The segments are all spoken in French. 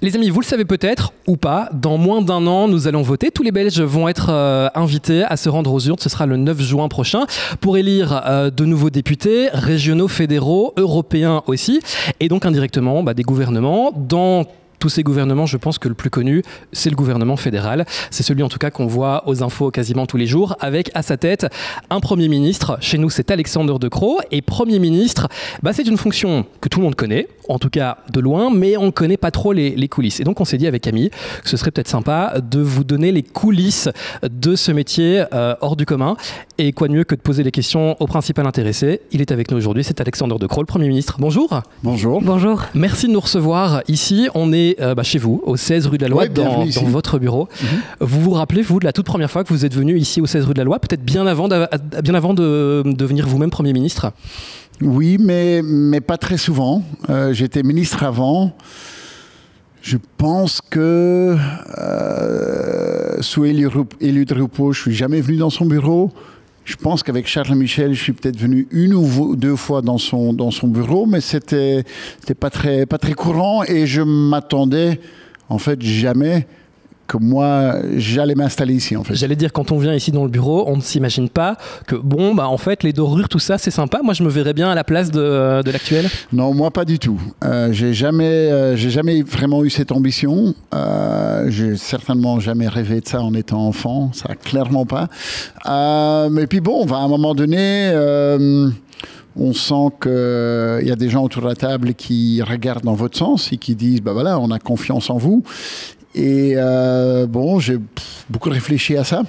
Les amis, vous le savez peut-être ou pas, dans moins d'un an, nous allons voter. Tous les Belges vont être invités à se rendre aux urnes. Ce sera le 9 juin prochain pour élire de nouveaux députés, régionaux, fédéraux, européens aussi, et donc indirectement des gouvernements. Dans tous ces gouvernements, je pense que le plus connu, c'est le gouvernement fédéral. C'est celui en tout cas qu'on voit aux infos quasiment tous les jours, avec à sa tête un Premier ministre. Chez nous, c'est Alexander De Croo. Et Premier ministre, c'est une fonction que tout le monde connaît, en tout cas de loin, mais on ne connaît pas trop les coulisses. Et donc on s'est dit avec Camille que ce serait peut-être sympa de vous donner les coulisses de ce métier hors du commun. Et quoi de mieux que de poser les questions au principal intéressé. Il est avec nous aujourd'hui, c'est Alexander De Croo, le Premier ministre. Bonjour. Bonjour. Bonjour. Merci de nous recevoir ici. On est chez vous, au 16 rue de la Loi, dans votre bureau. Vous vous rappelez, vous, de la toute première fois que vous êtes venu ici au 16 rue de la Loi, peut-être bien avant de devenir vous-même Premier ministre? Oui, mais pas très souvent. J'étais ministre avant. Je pense que sous Élie Drupeau, je ne suis jamais venu dans son bureau. Je pense qu'avec Charles Michel, je suis peut-être venu une ou deux fois dans son bureau, mais c'était pas très courant et je m'attendais en fait jamais que moi j'allais m'installer ici en fait. J'allais dire, quand on vient ici dans le bureau, on ne s'imagine pas que en fait les dorures, tout ça c'est sympa. Moi je me verrais bien à la place de l'actuel. Non, moi pas du tout. J'ai jamais vraiment eu cette ambition. J'ai certainement jamais rêvé de ça en étant enfant, ça clairement pas. Mais puis à un moment donné, on sent qu'il y a des gens autour de la table qui regardent dans votre sens et qui disent voilà, on a confiance en vous. Et j'ai beaucoup réfléchi à ça.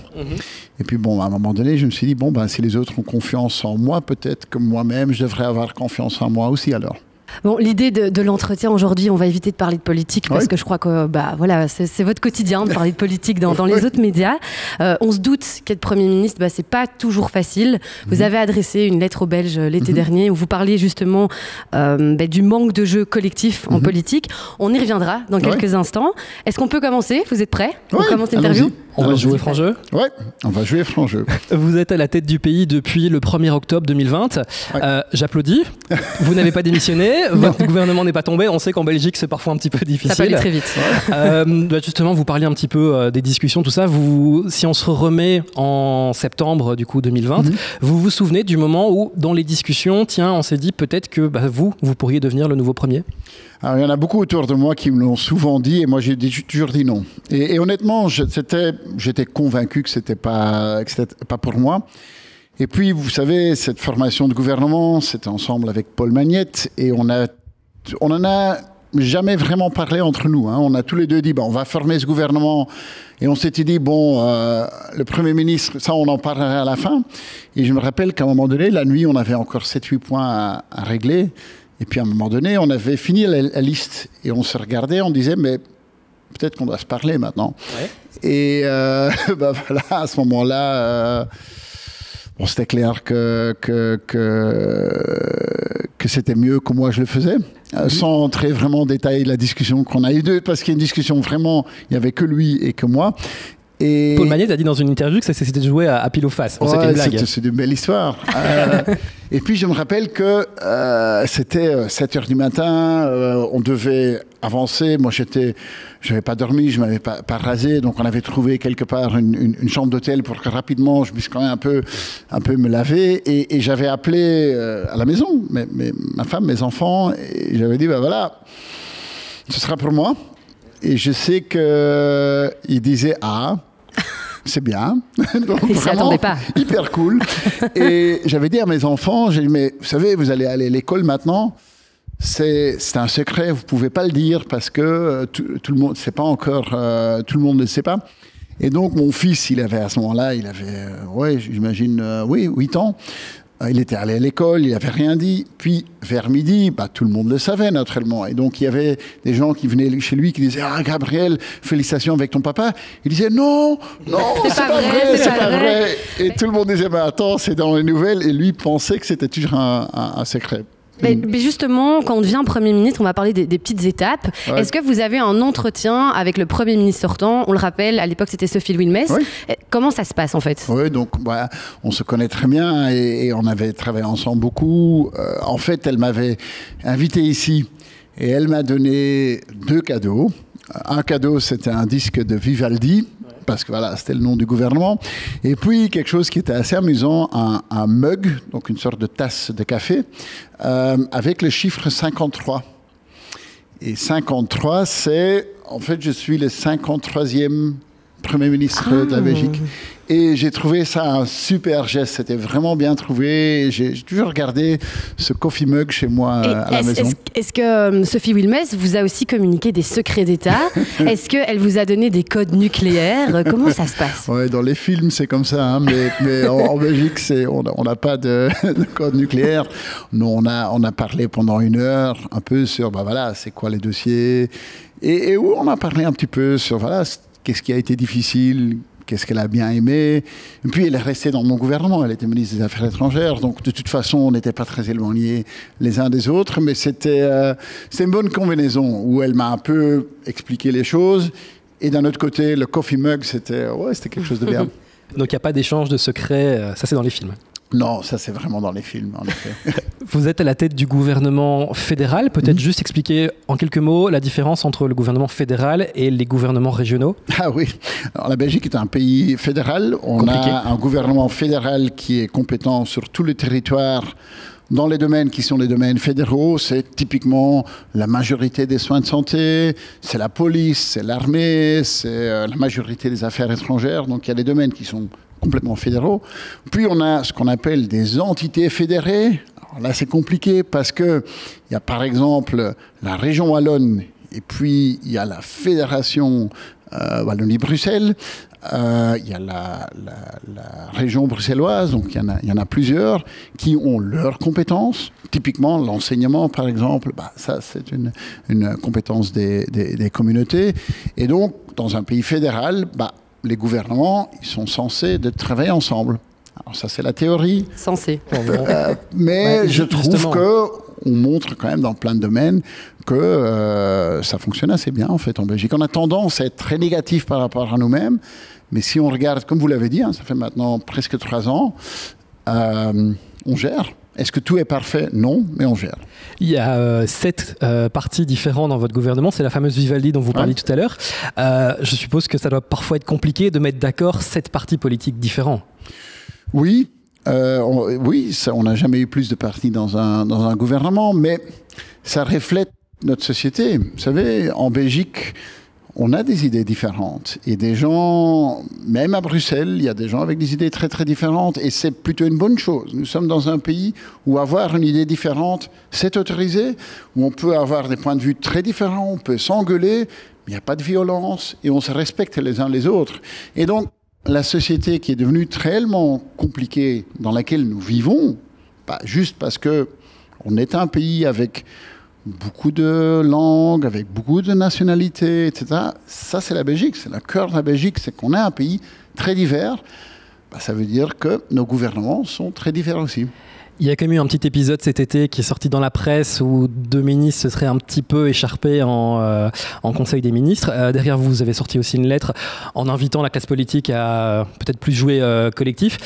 Et puis à un moment donné, je me suis dit si les autres ont confiance en moi, peut-être que moi-même, je devrais avoir confiance en moi aussi alors. Bon, l'idée de l'entretien aujourd'hui, on va éviter de parler de politique parce que je crois que c'est votre quotidien de parler de politique dans les autres médias. On se doute qu'être Premier ministre, c'est pas toujours facile. Vous avez adressé une lettre aux Belges l'été dernier où vous parliez justement du manque de jeu collectif en politique. On y reviendra dans quelques instants. Est-ce qu'on peut commencer? Vous êtes prêts? On commence l'interview? On va jouer franc jeu? Oui, on va jouer franc jeu. Vous êtes à la tête du pays depuis le 1er octobre 2020. J'applaudis. Vous n'avez pas démissionné. Votre gouvernement n'est pas tombé. On sait qu'en Belgique, c'est parfois un petit peu difficile. Ça peut aller très vite. Justement, vous parliez un petit peu des discussions, tout ça. Si on se remet en septembre 2020, vous vous souvenez du moment où, dans les discussions, on s'est dit peut-être que vous pourriez devenir le nouveau premier? Alors, il y en a beaucoup autour de moi qui me l'ont souvent dit et moi j'ai toujours dit non. Et honnêtement, j'étais convaincu que c'était pas pour moi. Et puis, vous savez, cette formation de gouvernement, c'était ensemble avec Paul Magnette et on en a jamais vraiment parlé entre nous. On a tous les deux dit, on va former ce gouvernement. Et on s'était dit, le Premier ministre, ça, on en parlera à la fin. Et je me rappelle qu'à un moment donné, la nuit, on avait encore 7-8 points à régler. Et puis, à un moment donné, on avait fini la liste. Et on se regardait, on disait, mais peut-être qu'on doit se parler maintenant. Ouais. Et voilà, à ce moment-là... c'était clair que c'était mieux que moi je le faisais, sans entrer vraiment en détail la discussion qu'on a eu deux, parce qu'il y a une discussion vraiment, il n'y avait que lui et que moi. Et... Paul Magnette a dit dans une interview que c'était joué à pile ou face. C'était une blague. C'est une belle histoire. Et puis je me rappelle que c'était 7h du matin, on devait avancer. Moi, je n'avais pas dormi, je ne m'avais pas rasé, donc on avait trouvé quelque part une chambre d'hôtel pour que rapidement je puisse quand même un peu me laver. Et j'avais appelé à la maison, ma femme, mes enfants, et j'avais dit, voilà, ce sera pour moi. Et je sais qu'ils disaient, c'est bien. Donc, ils ne s'y attendaient pas. Hyper cool. Et j'avais dit à mes enfants, j'ai dit, mais vous savez, vous allez aller à l'école maintenant. C'est un secret, vous ne pouvez pas le dire parce que tout le monde, c'est pas encore, tout le monde ne le sait pas. Et donc, mon fils, il avait à ce moment-là, j'imagine, 8 ans. Il était allé à l'école, il n'avait rien dit. Puis, vers midi, tout le monde le savait, naturellement. Et donc, il y avait des gens qui venaient chez lui qui disaient « Ah, Gabriel, félicitations avec ton papa ». Il disait « Non, c'est pas vrai. » Et tout le monde disait « Mais attends, c'est dans les nouvelles. » Et lui pensait que c'était toujours un secret. Mais justement, quand on devient Premier ministre, on va parler des petites étapes. Ouais. Est-ce que vous avez un entretien avec le Premier ministre sortant? On le rappelle, à l'époque, c'était Sophie Louis-Mess. Oui. Comment ça se passe, en fait? Oui, donc on se connaît très bien et on avait travaillé ensemble beaucoup. En fait, elle m'avait invité ici Et elle m'a donné 2 cadeaux. Un cadeau, c'était un disque de Vivaldi, parce que voilà, c'était le nom du gouvernement. Et puis, quelque chose qui était assez amusant, un mug, donc une sorte de tasse de café, avec le chiffre 53. Et 53, c'est... En fait, je suis le 53e Premier ministre de la Belgique. Et j'ai trouvé ça un super geste. C'était vraiment bien trouvé. J'ai toujours regardé ce coffee mug chez moi à la maison. Est-ce que Sophie Wilmès vous a aussi communiqué des secrets d'État? Est-ce qu'elle vous a donné des codes nucléaires? Comment ça se passe? Ouais, dans les films, c'est comme ça. Hein, mais en Belgique, on n'a pas de code nucléaire. Nous, on a parlé pendant 1 heure un peu sur, voilà, c'est quoi les dossiers. Et où on a parlé un petit peu sur, voilà, qu'est-ce qui a été difficile, qu'est-ce qu'elle a bien aimé. Et puis, elle est restée dans mon gouvernement. Elle était ministre des Affaires étrangères. Donc, de toute façon, on n'était pas très éloignés les uns des autres. Mais c'était une bonne combinaison où elle m'a un peu expliqué les choses. Et d'un autre côté, le coffee mug, c'était quelque chose de bien. Donc, il n'y a pas d'échange de secrets. Ça, c'est dans les films. Non, ça c'est vraiment dans les films, en effet. Vous êtes à la tête du gouvernement fédéral. Peut-être juste expliquer en quelques mots la différence entre le gouvernement fédéral et les gouvernements régionaux. Ah oui. Alors, la Belgique est un pays fédéral. On a un gouvernement fédéral qui est compétent sur tout le territoire dans les domaines qui sont les domaines fédéraux. C'est typiquement la majorité des soins de santé, c'est la police, c'est l'armée, c'est la majorité des affaires étrangères. Donc il y a des domaines qui sont complètement fédéraux. Puis on a ce qu'on appelle des entités fédérées. Alors là, c'est compliqué parce que il y a par exemple la région wallonne et puis il y a la fédération Wallonie-Bruxelles. Il y a la région bruxelloise, donc il y en a plusieurs qui ont leurs compétences. Typiquement, l'enseignement, par exemple, ça c'est une compétence des communautés. Et donc, dans un pays fédéral, les gouvernements, ils sont censés de travailler ensemble. Alors ça, c'est la théorie. Censé. Mais je trouve qu'on montre quand même dans plein de domaines que ça fonctionne assez bien, en fait, en Belgique. On a tendance à être très négatif par rapport à nous-mêmes. Mais si on regarde, comme vous l'avez dit, ça fait maintenant presque 3 ans, on gère. Est-ce que tout est parfait? Non, mais on gère. Il y a 7 partis différents dans votre gouvernement. C'est la fameuse Vivaldi dont vous parliez tout à l'heure. Je suppose que ça doit parfois être compliqué de mettre d'accord 7 partis politiques différents. Oui. On n'a jamais eu plus de partis dans un gouvernement, mais ça reflète notre société. Vous savez, en Belgique, on a des idées différentes. Et des gens, même à Bruxelles, il y a des gens avec des idées très, très différentes. Et c'est plutôt une bonne chose. Nous sommes dans un pays où avoir une idée différente, c'est autorisé, où on peut avoir des points de vue très différents, on peut s'engueuler, mais il n'y a pas de violence et on se respecte les uns les autres. Et donc, la société qui est devenue tellement compliquée, dans laquelle nous vivons, juste parce qu'on est un pays avec beaucoup de langues, avec beaucoup de nationalités, etc. Ça, c'est la Belgique, c'est le cœur de la Belgique, c'est qu'on est un pays très divers. Ça veut dire que nos gouvernements sont très divers aussi. Il y a quand même eu un petit épisode cet été qui est sorti dans la presse où 2 ministres se seraient un petit peu écharpés en Conseil des ministres. Derrière vous avez sorti aussi une lettre en invitant la classe politique à peut-être plus jouer collectif.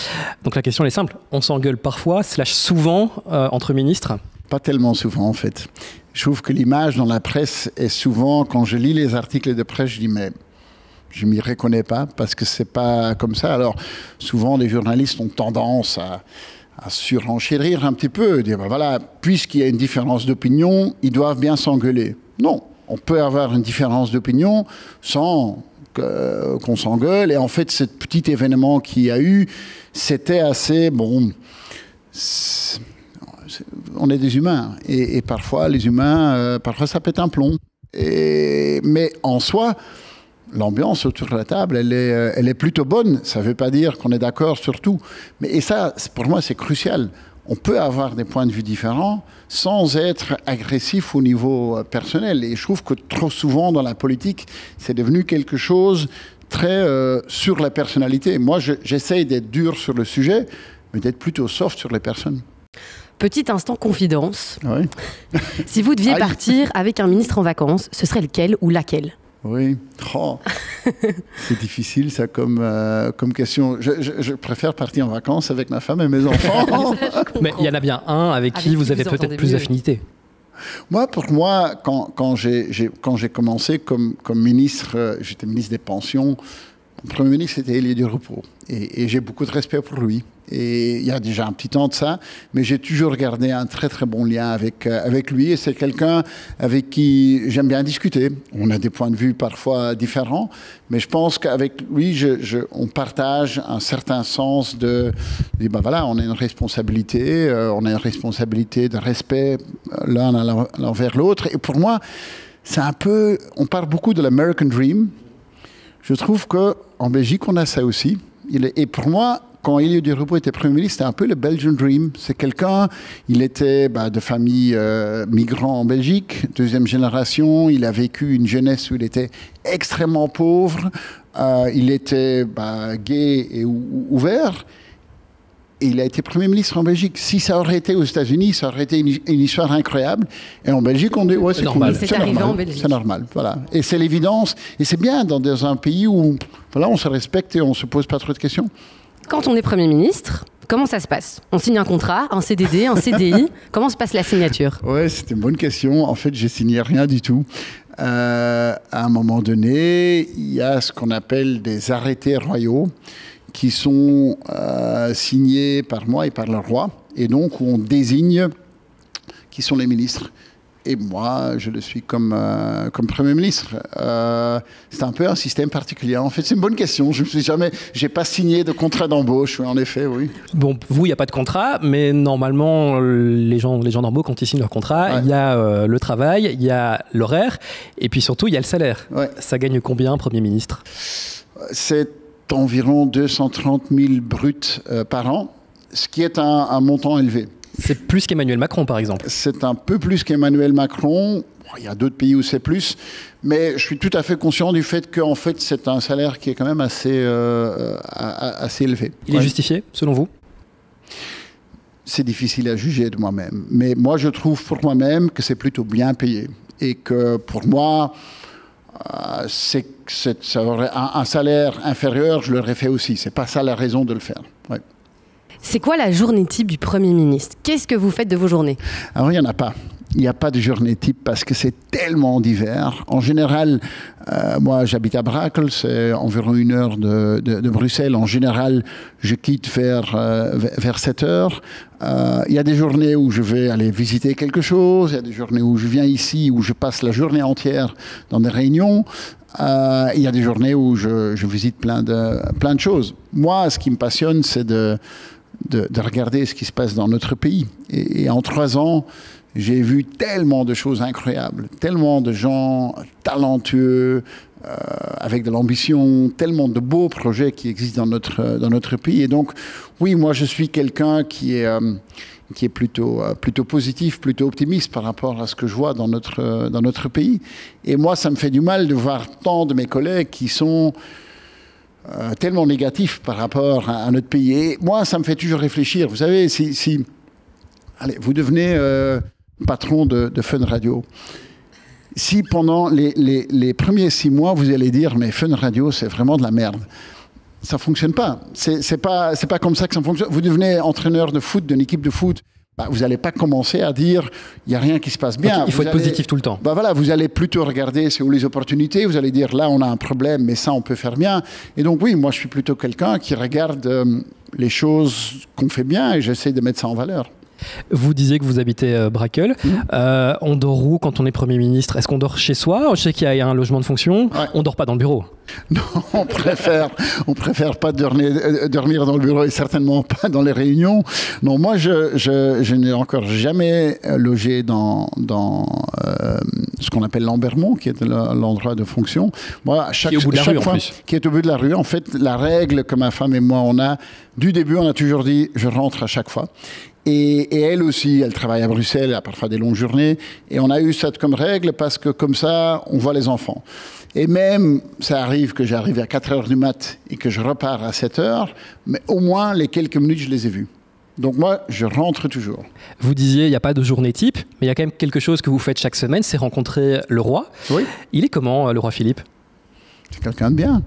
Donc la question elle est simple, on s'engueule parfois, souvent entre ministres? Pas tellement souvent en fait. Je trouve que l'image dans la presse est souvent, quand je lis les articles de presse, je dis mais je m'y reconnais pas parce que c'est pas comme ça. Alors souvent les journalistes ont tendance à surenchérir un petit peu, dire voilà, puisqu'il y a une différence d'opinion, ils doivent bien s'engueuler. Non, on peut avoir une différence d'opinion sans qu'on s'engueule. Et en fait, ce petit événement qu'il y a eu, c'était assez bon. On est des humains et parfois les humains, parfois ça pète un plomb. Mais en soi, l'ambiance autour de la table, elle est plutôt bonne. Ça ne veut pas dire qu'on est d'accord sur tout. Et ça, pour moi, c'est crucial. On peut avoir des points de vue différents sans être agressif au niveau personnel. Et je trouve que trop souvent dans la politique, c'est devenu quelque chose très sur la personnalité. Moi, j'essaye d'être dur sur le sujet, mais d'être plutôt soft sur les personnes. Petit instant confidence. Oui. Si vous deviez partir avec un ministre en vacances, ce serait lequel ou laquelle? Oui. Oh. C'est difficile ça comme question. Je préfère partir en vacances avec ma femme et mes enfants. Mais il y en a bien un avec qui vous avez peut-être plus d'affinité. Moi, pour moi, quand j'ai commencé comme ministre, j'étais ministre des Pensions, mon Premier ministre, c'était Élie du Repos. Et j'ai beaucoup de respect pour lui. Et il y a déjà un petit temps de ça, mais j'ai toujours gardé un très très bon lien avec lui. Et c'est quelqu'un avec qui j'aime bien discuter. On a des points de vue parfois différents, mais je pense qu'avec lui, on partage un certain sens de voilà, on a une responsabilité de respect l'un envers l'autre. Et pour moi, c'est un peu, on parle beaucoup de l'American Dream. Je trouve qu'en Belgique, on a ça aussi. Et pour moi, quand Élie du Repos était Premier ministre, c'était un peu le Belgian Dream. C'est quelqu'un, il était de famille migrant en Belgique, deuxième génération. Il a vécu une jeunesse où il était extrêmement pauvre. Il était gay et ouvert. Et il a été Premier ministre en Belgique. Si ça aurait été aux États-Unis, ça aurait été une histoire incroyable. Et en Belgique, on dit, ouais, c'est normal. Cool. C'est arrivé en Belgique. C'est normal, voilà. Et c'est l'évidence. Et c'est bien dans un pays où voilà, on se respecte et on ne se pose pas trop de questions. Quand on est Premier ministre, comment ça se passe? On signe un contrat, un CDD, un CDI. Comment se passe la signature? Ouais, c'était une bonne question. En fait, j'ai signé rien du tout. À un moment donné, il y a ce qu'on appelle des arrêtés royaux qui sont signés par moi et par le roi, et donc où on désigne qui sont les ministres. Et moi, je le suis comme Premier ministre. C'est un peu un système particulier. En fait, c'est une bonne question. J'ai pas signé de contrat d'embauche, en effet, oui. Bon, vous, il n'y a pas de contrat, mais normalement, les gens normaux, quand ils signent leur contrat, il y a le travail, il y a l'horaire, et puis surtout, il y a le salaire. Ouais. Ça gagne combien, Premier ministre? C'est environ 230 000 bruts par an, ce qui est un montant élevé. C'est plus qu'Emmanuel Macron, par exemple. C'est un peu plus qu'Emmanuel Macron. Il y a d'autres pays où c'est plus. Mais je suis tout à fait conscient du fait qu'en fait, c'est un salaire qui est quand même assez élevé. Il est justifié, selon vous? C'est difficile à juger de moi-même. Mais moi, je trouve pour moi-même que c'est plutôt bien payé. Et que pour moi, ça aurait un salaire inférieur, je l'aurais fait aussi. C'est pas ça la raison de le faire. Ouais. C'est quoi la journée type du Premier ministre? Qu'est-ce que vous faites de vos journées? Alors, il n'y en a pas. Il n'y a pas de journée type parce que c'est tellement divers. En général, moi, j'habite à Brakel, c'est environ 1 heure de Bruxelles. En général, je quitte vers 7 heures. Il y a des journées où je vais aller visiter quelque chose. Il y a des journées où je viens ici, où je passe la journée entière dans des réunions. Il y a des journées où je visite plein de choses. Moi, ce qui me passionne, c'est de regarder ce qui se passe dans notre pays. Et en 3 ans, j'ai vu tellement de choses incroyables, tellement de gens talentueux, avec de l'ambition, tellement de beaux projets qui existent dans notre pays. Et donc, oui, moi, je suis quelqu'un qui est plutôt positif, plutôt optimiste par rapport à ce que je vois dans notre pays. Et moi, ça me fait du mal de voir tant de mes collègues qui sont tellement négatifs par rapport à notre pays. Et moi, ça me fait toujours réfléchir. Vous savez, allez, vous devenez patron de Fun Radio. Si pendant les premiers 6 mois, vous allez dire « mais Fun Radio, c'est vraiment de la merde », ça ne fonctionne pas. C'est pas comme ça que ça fonctionne. Vous devenez entraîneur de foot, d'une équipe de foot, vous n'allez pas commencer à dire « il n'y a rien qui se passe bien ». Donc, il faut être positif tout le temps. Voilà, vous allez plutôt regarder c'est où les opportunités, vous allez dire « là, on a un problème, mais ça, on peut faire bien ». Et donc oui, moi, je suis plutôt quelqu'un qui regarde les choses qu'on fait bien et j'essaie de mettre ça en valeur. Vous disiez que vous habitez Brakel. On dort où quand on est Premier ministre? Est-ce qu'on dort chez soi? Je sais qu'il y a un logement de fonction. Ouais. On dort pas dans le bureau. Non, on préfère pas dormir dans le bureau et certainement pas dans les réunions. Non, moi, je n'ai encore jamais logé dans ce qu'on appelle Lambermont, qui est l'endroit de fonction. Moi, qui est au bout de la rue, en plus. Qui est au bout de la rue. En fait, la règle que ma femme et moi, du début, on a toujours dit, je rentre à chaque fois. Et elle aussi, elle travaille à Bruxelles, elle a parfois des longues journées. Et on a eu ça comme règle parce que comme ça, on voit les enfants. Et même, ça arrive que j'arrive à 4 heures du mat et que je repars à 7 heures, mais au moins, les quelques minutes, je les ai vus. Donc moi, je rentre toujours. Vous disiez, il n'y a pas de journée type, mais il y a quand même quelque chose que vous faites chaque semaine, c'est rencontrer le roi. Oui. Il est comment, le roi Philippe ? C'est quelqu'un de bien.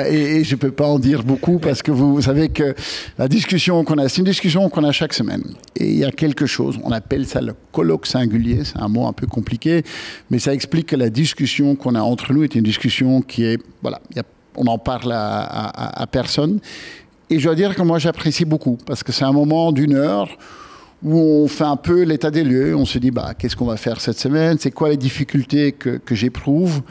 Et je ne peux pas en dire beaucoup parce que vous savez que la discussion qu'on a, c'est une discussion qu'on a chaque semaine. Et il y a quelque chose, on appelle ça le colloque singulier, c'est un mot un peu compliqué, mais ça explique que la discussion qu'on a entre nous est une discussion qui est, voilà, on n'en parle à personne. Et je dois dire que moi j'apprécie beaucoup parce que c'est un moment d'1 heure où on fait un peu l'état des lieux, on se dit qu'est-ce qu'on va faire cette semaine, c'est quoi les difficultés que j'éprouve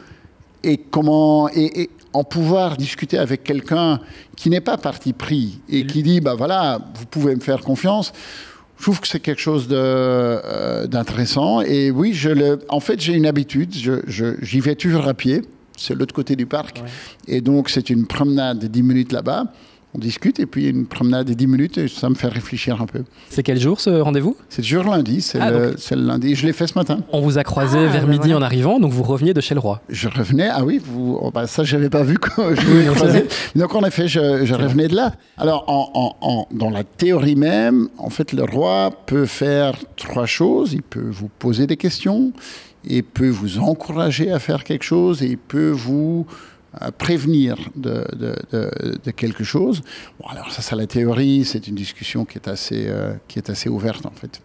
et comment et en pouvoir discuter avec quelqu'un qui n'est pas parti pris et qui dit voilà, vous pouvez me faire confiance. Je trouve que c'est quelque chose d'intéressant. Et oui, en fait, j'ai une habitude, j'y vais toujours à pied, c'est l'autre côté du parc. Ouais. Et donc, c'est une promenade de 10 minutes là-bas. On discute et puis une promenade de 10 minutes et ça me fait réfléchir un peu. C'est quel jour ce rendez-vous? C'est toujours lundi, c'est le lundi. Je l'ai fait ce matin. On vous a croisé vers midi en arrivant, donc vous reveniez de chez le roi. Je revenais, ça je n'avais pas vu quand je vous ai croisé. Donc en effet, je revenais de là. Alors dans la théorie même, en fait le roi peut faire 3 choses. Il peut vous poser des questions, il peut vous encourager à faire quelque chose et il peut vous prévenir de quelque chose. Bon, alors ça, c'est la théorie, c'est une discussion qui est assez ouverte en fait.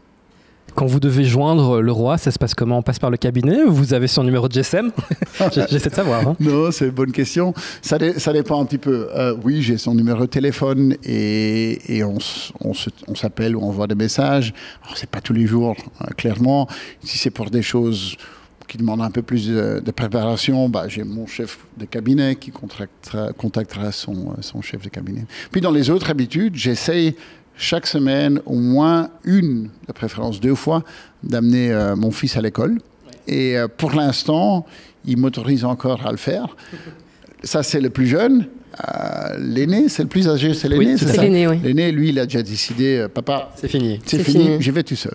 Quand vous devez joindre le roi, ça se passe comment? On passe par le cabinet? Vous avez son numéro de GSM? J'essaie de savoir. Hein. Non, c'est une bonne question. Ça dépend un petit peu. Oui, j'ai son numéro de téléphone et on s'appelle ou on envoie des messages. Alors, c'est pas tous les jours, clairement. Si c'est pour des choses qui demande un peu plus de préparation, j'ai mon chef de cabinet qui contactera son chef de cabinet. Puis dans les autres habitudes, j'essaye chaque semaine au moins de préférence 2 fois, d'amener mon fils à l'école. Et pour l'instant, il m'autorise encore à le faire. Ça, c'est le plus jeune. L'aîné, c'est le plus âgé, c'est l'aîné, c'est ça? L'aîné, oui. L'aîné, lui, il a déjà décidé, papa, c'est fini. C'est fini, j'y vais tout seul.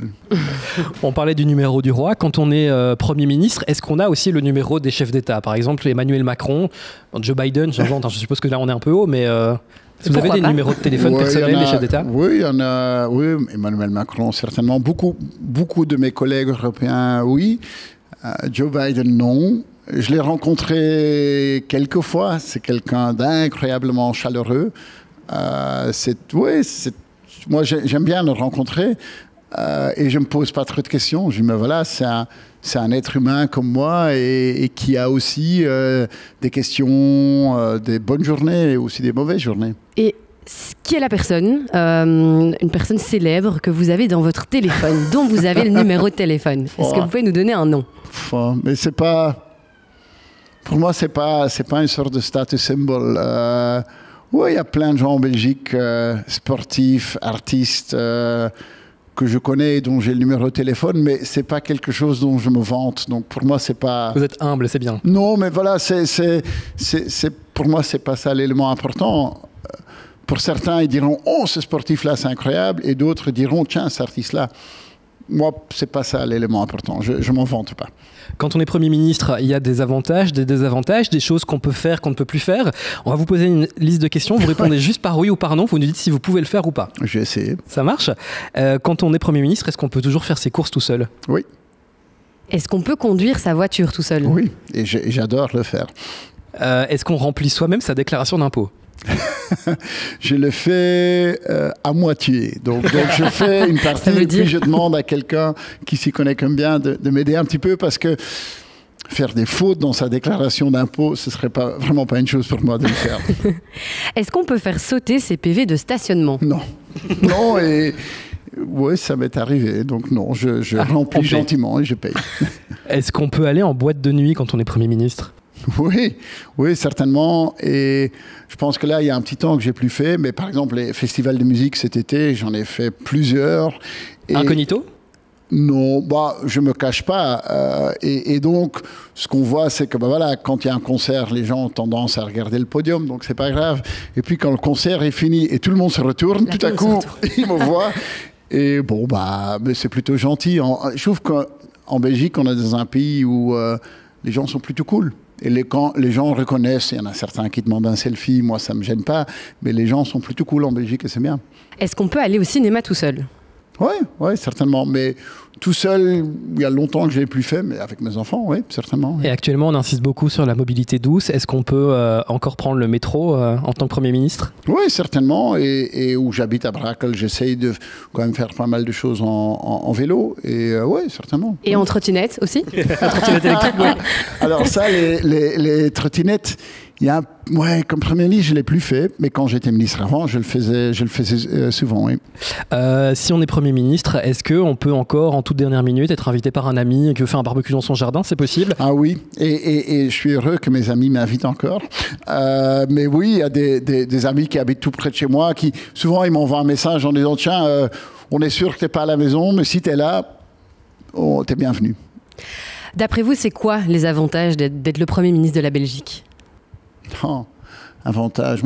On parlait du numéro du roi. Quand on est Premier ministre, est-ce qu'on a aussi le numéro des chefs d'État? Par exemple, Emmanuel Macron, Joe Biden, je suppose que là, on est un peu haut, mais vous avez des numéros de téléphone personnels des chefs d'État? Oui, il y en a. Oui, Emmanuel Macron, certainement. Beaucoup de mes collègues européens, oui. Joe Biden, non. Je l'ai rencontré quelques fois. C'est quelqu'un d'incroyablement chaleureux. Moi, j'aime bien le rencontrer et je ne me pose pas trop de questions. Je me dis, voilà, c'est un être humain comme moi et qui a aussi des questions, des bonnes journées et aussi des mauvaises journées. Et qui est la personne, une personne célèbre que vous avez dans votre téléphone, dont vous avez le numéro de téléphone? Est-ce que vous pouvez nous donner un nom? Mais c'est pas... Pour moi, c'est pas une sorte de status symbol. Oui, il y a plein de gens en Belgique, sportifs, artistes, que je connais, dont j'ai le numéro de téléphone, mais c'est pas quelque chose dont je me vante. Donc pour moi, c'est pas... Vous êtes humble, c'est bien. Non, mais voilà, pour moi, c'est pas ça l'élément important. Pour certains, ils diront « Oh, ce sportif-là, c'est incroyable », et d'autres diront « Tiens, cet artiste-là ». Moi, c'est pas ça l'élément important. Je m'en vante pas. Quand on est Premier ministre, il y a des avantages, des désavantages, des choses qu'on peut faire, qu'on ne peut plus faire. On va vous poser une liste de questions. Vous répondez juste par oui ou par non. Vous nous dites si vous pouvez le faire ou pas. Je vais essayer. Ça marche. Quand on est Premier ministre, est-ce qu'on peut toujours faire ses courses tout seul? Oui. Est-ce qu'on peut conduire sa voiture tout seul? Oui, et j'adore le faire. Est-ce qu'on remplit soi-même sa déclaration d'impôt? Je le fais à moitié. Donc je fais une partie et puis je demande à quelqu'un qui s'y connaît comme bien de m'aider un petit peu parce que faire des fautes dans sa déclaration d'impôt, ce serait vraiment pas une chose pour moi de le faire. Est-ce qu'on peut faire sauter ses PV de stationnement? Non. Non, et oui, ça m'est arrivé. Donc non, je remplis gentiment et je paye. Est-ce qu'on peut aller en boîte de nuit quand on est Premier ministre? Oui, certainement. Et je pense que là, il y a un petit temps que j'ai plus fait. Mais par exemple, les festivals de musique cet été, j'en ai fait plusieurs. Et incognito? Non, je me cache pas. Et donc, ce qu'on voit, c'est que voilà, quand il y a un concert, les gens ont tendance à regarder le podium, donc c'est pas grave. Et puis quand le concert est fini et tout le monde se retourne, tout à coup, ils me voient. Et bon, mais c'est plutôt gentil. Je trouve qu'en Belgique, on est dans un pays où les gens sont plutôt cool. Et quand les gens reconnaissent, il y en a certains qui demandent un selfie, moi ça me gêne pas, mais les gens sont plutôt cool en Belgique et c'est bien. Est-ce qu'on peut aller au cinéma tout seul? Oui, certainement. Mais tout seul, il y a longtemps que je ne l'ai plus fait, mais avec mes enfants, oui, certainement. Oui. Et actuellement, on insiste beaucoup sur la mobilité douce. Est-ce qu'on peut encore prendre le métro en tant que Premier ministre? Oui, certainement. Et où j'habite à Brakel, j'essaye de quand même faire pas mal de choses en vélo. Et oui, certainement. Et en trottinette aussi? En trottinette électrique, oui. Alors ça, les trottinettes... comme Premier ministre, je ne l'ai plus fait, mais quand j'étais ministre avant, je le faisais souvent. Oui. Si on est Premier ministre, est-ce qu'on peut encore, en toute dernière minute, être invité par un ami qui veut faire un barbecue dans son jardin? C'est possible? Ah oui, et je suis heureux que mes amis m'invitent encore. Mais oui, il y a des amis qui habitent tout près de chez moi, qui souvent ils m'envoient un message en disant « Tiens, on est sûr que tu n'es pas à la maison, mais si tu es là, tu es bienvenu. » D'après vous, c'est quoi les avantages d'être le Premier ministre de la Belgique? Avantage.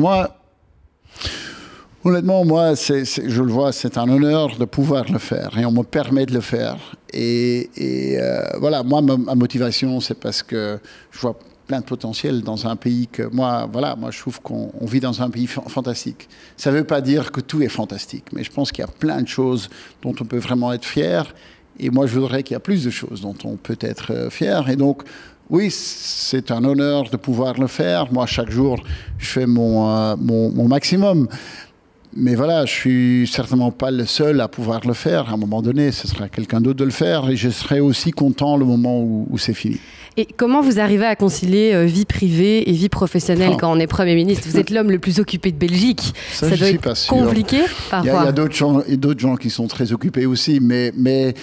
Honnêtement, je le vois, c'est un honneur de pouvoir le faire et on me permet de le faire. Et voilà, moi, ma motivation, c'est parce que je vois plein de potentiel dans un pays que moi, je trouve qu'on vit dans un pays fantastique. Ça ne veut pas dire que tout est fantastique, mais je pense qu'il y a plein de choses dont on peut vraiment être fier. Et moi, je voudrais qu'il y ait plus de choses dont on peut être fier. Et donc, oui, c'est un honneur de pouvoir le faire. Moi, chaque jour, je fais mon maximum. Mais voilà, je suis certainement pas le seul à pouvoir le faire. À un moment donné, ce sera quelqu'un d'autre de le faire. Et je serai aussi content le moment où c'est fini. Et comment vous arrivez à concilier vie privée et vie professionnelle quand on est Premier ministre? Vous êtes l'homme le plus occupé de Belgique. Ça doit être compliqué parfois. Il y a d'autres gens qui sont très occupés aussi. Mais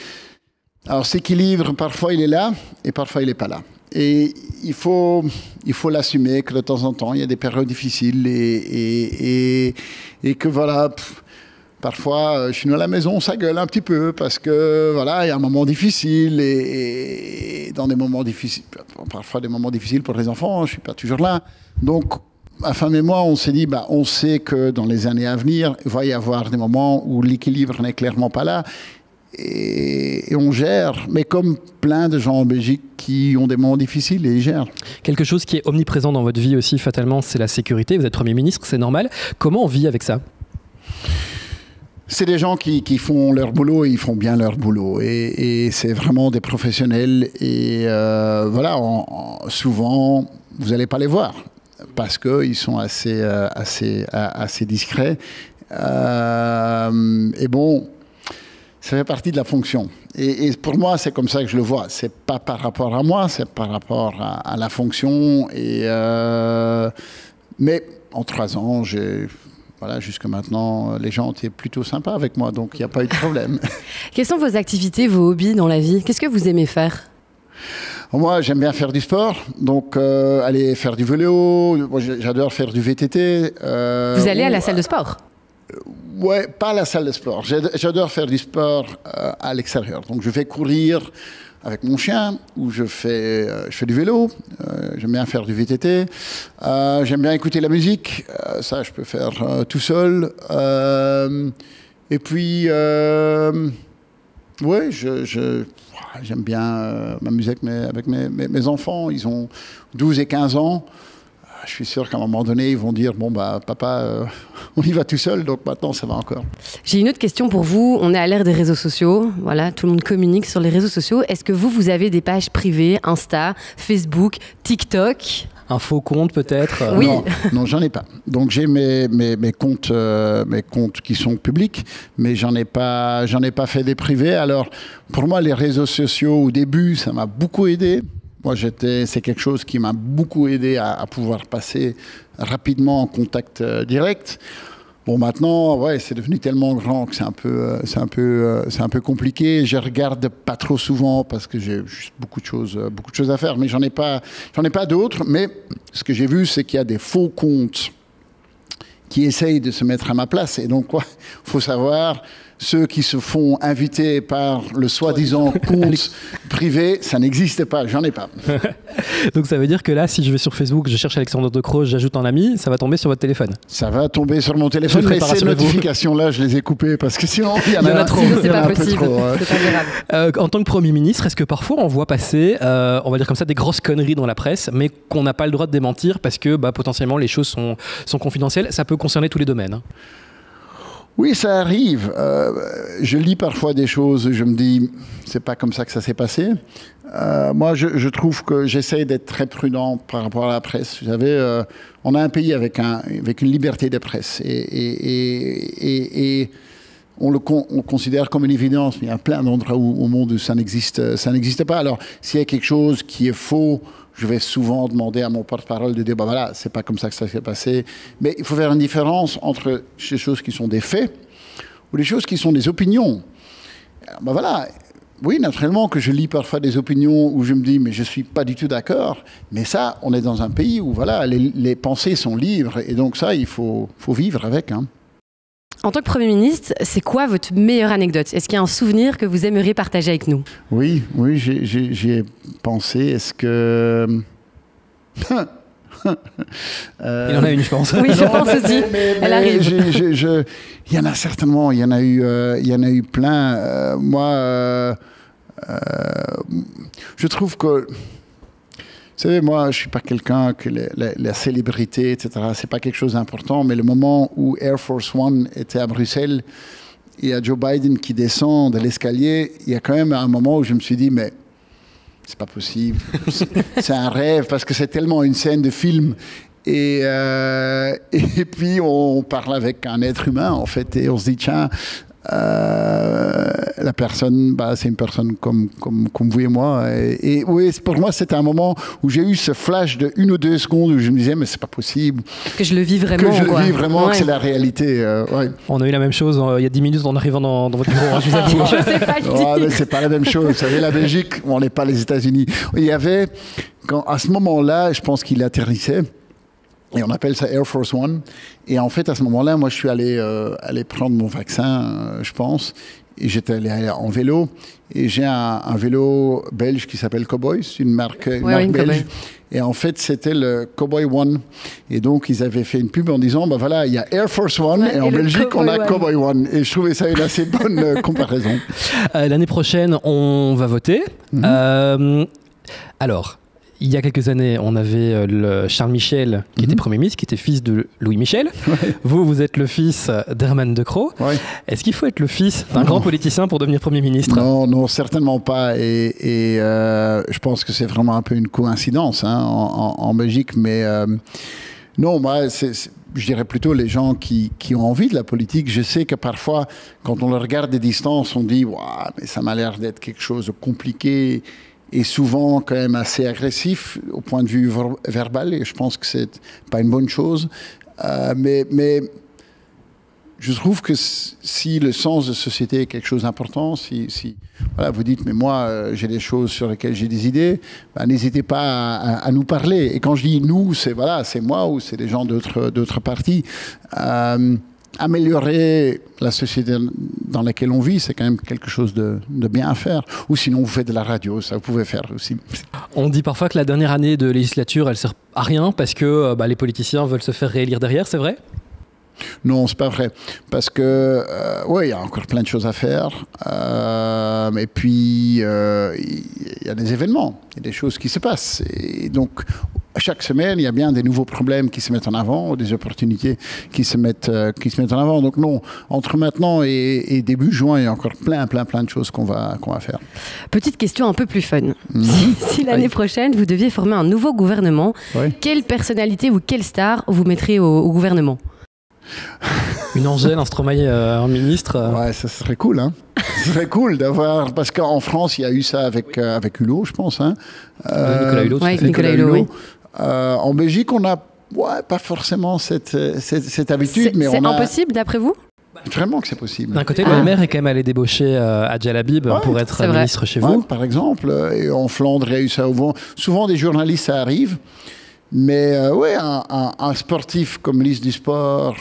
alors, cet équilibre, parfois, il est là et parfois, il n'est pas là. Et il faut l'assumer que de temps en temps, il y a des périodes difficiles et que voilà, parfois, chez nous à la maison, ça gueule un petit peu parce que voilà, il y a un moment difficile et dans des moments difficiles, parfois des moments difficiles pour les enfants, je suis pas toujours là. Donc, ma femme et moi, on s'est dit, on sait que dans les années à venir, il va y avoir des moments où l'équilibre n'est clairement pas là. Et on gère, mais comme plein de gens en Belgique qui ont des moments difficiles et ils gèrent. Quelque chose qui est omniprésent dans votre vie aussi, fatalement, c'est la sécurité. Vous êtes Premier ministre, c'est normal. Comment on vit avec ça? C'est des gens qui font leur boulot et ils font bien leur boulot. Et c'est vraiment des professionnels. Et voilà, souvent, vous n'allez pas les voir parce qu'ils sont assez discrets. Et bon... Ça fait partie de la fonction. Et pour moi, c'est comme ça que je le vois. C'est pas par rapport à moi, c'est par rapport à la fonction. Mais en 3 ans, jusque maintenant, les gens étaient plutôt sympas avec moi, donc il n'y a pas eu de problème. Quelles sont vos activités, vos hobbies dans la vie? Qu'est-ce que vous aimez faire? Moi, j'aime bien faire du sport, donc aller faire du vélo. Moi, j'adore faire du VTT. Vous allez à la salle de sport? Ouais, pas à la salle de sport. J'adore faire du sport à l'extérieur. Donc, je vais courir avec mon chien ou je fais du vélo. J'aime bien faire du VTT. J'aime bien écouter la musique. Ça, je peux faire tout seul. Et puis, j'aime bien m'amuser avec mes enfants. Ils ont 12 et 15 ans. Je suis sûr qu'à un moment donné, ils vont dire « Bon, papa, on y va tout seul, donc maintenant, ça va encore. » J'ai une autre question pour vous. On est à l'ère des réseaux sociaux. Voilà, tout le monde communique sur les réseaux sociaux. Est-ce que vous avez des pages privées, Insta, Facebook, TikTok? Un faux compte, peut-être? Oui. Non, j'en ai pas. Donc, j'ai mes comptes qui sont publics, mais j'en ai pas fait des privés. Alors, pour moi, les réseaux sociaux, au début, ça m'a beaucoup aidé. Moi, c'est quelque chose qui m'a beaucoup aidé à pouvoir passer rapidement en contact direct. Bon, maintenant, c'est devenu tellement grand que c'est un peu compliqué. Je regarde pas trop souvent parce que j'ai juste beaucoup de choses à faire. Mais j'en ai pas d'autres. Mais ce que j'ai vu, c'est qu'il y a des faux comptes qui essayent de se mettre à ma place. Et donc, faut savoir, ceux qui se font inviter par le soi-disant compte privé, ça n'existe pas, j'en ai pas. Donc ça veut dire que là, si je vais sur Facebook, je cherche Alexandre De Croo, j'ajoute un ami, ça va tomber sur votre téléphone? Ça va tomber sur mon téléphone, mais ces notifications-là, je les ai coupées parce que sinon, il y en a trop. C'est pas possible, c'est pas grave. En tant que Premier ministre, est-ce que parfois on voit passer, on va dire comme ça, des grosses conneries dans la presse, mais qu'on n'a pas le droit de démentir parce que potentiellement les choses sont confidentielles? Ça peut concerner tous les domaines. Oui, ça arrive. Je lis parfois des choses, je me dis, c'est pas comme ça que ça s'est passé. Moi, je trouve que j'essaie d'être très prudent par rapport à la presse. Vous savez, on a un pays avec une liberté de presse et on considère comme une évidence, mais il y a plein d'endroits au monde où ça n'existe pas. Alors, s'il y a quelque chose qui est faux, je vais souvent demander à mon porte-parole de dire, bah voilà, c'est pas comme ça que ça s'est passé. Mais il faut faire une différence entre ces choses qui sont des faits ou des choses qui sont des opinions. Alors, bah voilà. Oui, naturellement que je lis parfois des opinions où je me dis, mais je suis pas du tout d'accord. Mais ça, on est dans un pays où voilà, les pensées sont libres. Et donc ça, il faut vivre avec. Hein. En tant que Premier ministre, c'est quoi votre meilleure anecdote? Est-ce qu'il y a un souvenir que vous aimeriez partager avec nous? Oui, j'y ai pensé. Est-ce que... Il en a une, je pense. Oui, je pense aussi. Elle arrive. Il y en a certainement. Il y en a eu plein. Moi, je trouve que... Vous savez, moi, je ne suis pas quelqu'un que la célébrité, etc., ce n'est pas quelque chose d'important, mais le moment où Air Force One était à Bruxelles, et il y a Joe Biden qui descend de l'escalier, il y a quand même un moment où je me suis dit, mais c'est pas possible, c'est un rêve, parce que c'est tellement une scène de film. Et puis, on parle avec un être humain, en fait, et on se dit, tiens... la personne, c'est une personne comme vous et moi. Et oui, pour moi, c'était un moment où j'ai eu ce flash de 1 ou 2 secondes où je me disais, mais c'est pas possible. Que je le vis vraiment. Que je le vis vraiment, ouais. Que c'est la réalité. Ouais. On a eu la même chose il y a 10 minutes en arrivant dans votre bureau. Je vous avoue. Je sais pas le dire. Mais c'est pas la même chose. Vous savez, la Belgique, on n'est pas les États-Unis. Il y avait, à ce moment-là, je pense qu'il atterrissait. Et on appelle ça Air Force One. Et en fait, à ce moment-là, moi, je suis allé prendre mon vaccin, je pense. Et j'étais allé en vélo. Et j'ai un vélo belge qui s'appelle Cowboy. C'est une marque belge. Cowboy. Et en fait, c'était le Cowboy One. Et donc, ils avaient fait une pub en disant, bah voilà, il y a Air Force One. Et en Belgique, on a Cowboy One. Et je trouvais ça une assez bonne comparaison. L'année prochaine, on va voter. Alors... Il y a quelques années, on avait le Charles Michel, qui était Premier ministre, qui était fils de Louis Michel. Ouais. Vous êtes le fils d'Herman De Croo. Ouais. Est-ce qu'il faut être le fils d'un grand politicien pour devenir Premier ministre? Non, certainement pas. Et je pense que c'est vraiment un peu une coïncidence en Belgique. Mais non, moi, je dirais plutôt les gens qui ont envie de la politique. Je sais que parfois, quand on le regarde des distances, on dit « mais ça m'a l'air d'être quelque chose de compliqué ». Et souvent quand même assez agressif au point de vue verbal, et je pense que c'est pas une bonne chose. Mais je trouve que si le sens de société est quelque chose d'important, si voilà, vous dites, mais moi, j'ai des choses sur lesquelles j'ai des idées, n'hésitez pas à nous parler. Et quand je dis nous, c'est moi ou c'est des gens d'autres partis. Améliorer la société dans laquelle on vit, c'est quand même quelque chose de bien à faire. Ou sinon, vous faites de la radio, ça vous pouvez faire aussi. On dit parfois que la dernière année de législature, elle sert à rien parce que les politiciens veulent se faire réélire derrière, c'est vrai ? Non, c'est pas vrai. Parce que, il y a encore plein de choses à faire. Et puis, il y a des événements, il y a des choses qui se passent. Et donc, chaque semaine, il y a bien des nouveaux problèmes qui se mettent en avant, ou des opportunités qui se mettent en avant. Donc non, entre maintenant et début juin, il y a encore plein de choses qu'on va faire. Petite question un peu plus fun. Si l'année prochaine, vous deviez former un nouveau gouvernement, quelle personnalité ou quelle star vous mettriez au gouvernement ? Une Angèle, un Stromae, un ministre. Ouais, ça serait cool, hein. Ce serait cool d'avoir, parce qu'en France, il y a eu ça avec Hulot, je pense. Hein. Nicolas Hulot. Ouais, Nicolas Hulot, oui. En Belgique, on n'a pas forcément cette habitude. Mais c'est impossible, d'après vous ? Vraiment que c'est possible. D'un côté, le maire est quand même allé débaucher Adjel Habib pour être ministre chez vous. Par exemple, et en Flandre, il y a eu ça au vent. Souvent, des journalistes, ça arrive. Mais un sportif comme ministre du Sport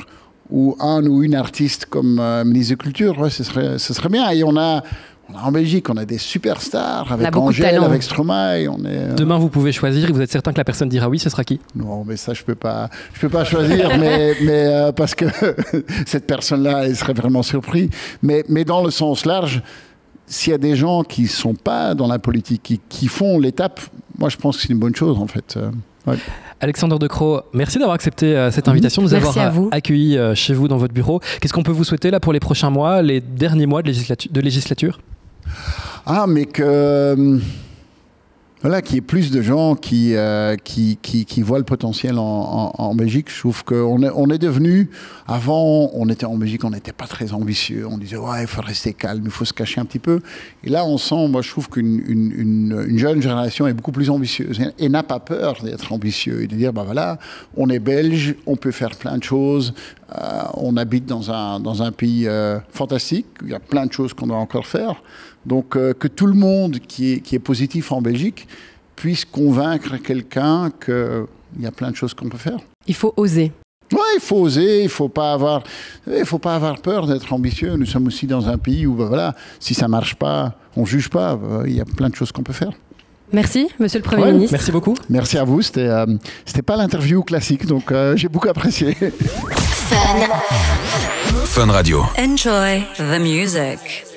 ou un ou une artiste comme ministre de Culture, ce serait bien. Et on a en Belgique, on a des superstars avec Angèle, avec Stromae. Demain, vous pouvez choisir et vous êtes certain que la personne dira oui, ce sera qui ? Non, mais ça, je peux pas choisir, mais parce que cette personne-là, elle serait vraiment surprise. Mais dans le sens large, s'il y a des gens qui sont pas dans la politique, qui font l'étape, moi, je pense que c'est une bonne chose, en fait. Ouais. Alexandre De Croo, merci d'avoir accepté cette invitation, de nous avoir accueillis chez vous dans votre bureau. Qu'est-ce qu'on peut vous souhaiter là pour les prochains mois, les derniers mois de législature? Mais que... Voilà, qu'il y ait plus de gens qui voient le potentiel en Belgique. Je trouve qu'on est devenu... Avant, on était en Belgique, on n'était pas très ambitieux. On disait, ouais, il faut rester calme, il faut se cacher un petit peu. Et là, on sent, moi, je trouve qu'une jeune génération est beaucoup plus ambitieuse et n'a pas peur d'être ambitieux et de dire, voilà, on est belge, on peut faire plein de choses. On habite dans un pays fantastique. Il y a plein de choses qu'on doit encore faire. Donc, que tout le monde qui est positif en Belgique puisse convaincre quelqu'un qu'il y a plein de choses qu'on peut faire. Il faut oser. Oui, il faut oser, il faut pas avoir peur d'être ambitieux. Nous sommes aussi dans un pays où, voilà, si ça marche pas, on juge pas. Il y a plein de choses qu'on peut faire. Merci, Monsieur le Premier ministre. Merci beaucoup. Merci à vous. C'était pas l'interview classique, donc j'ai beaucoup apprécié. Fun Radio. Enjoy the music.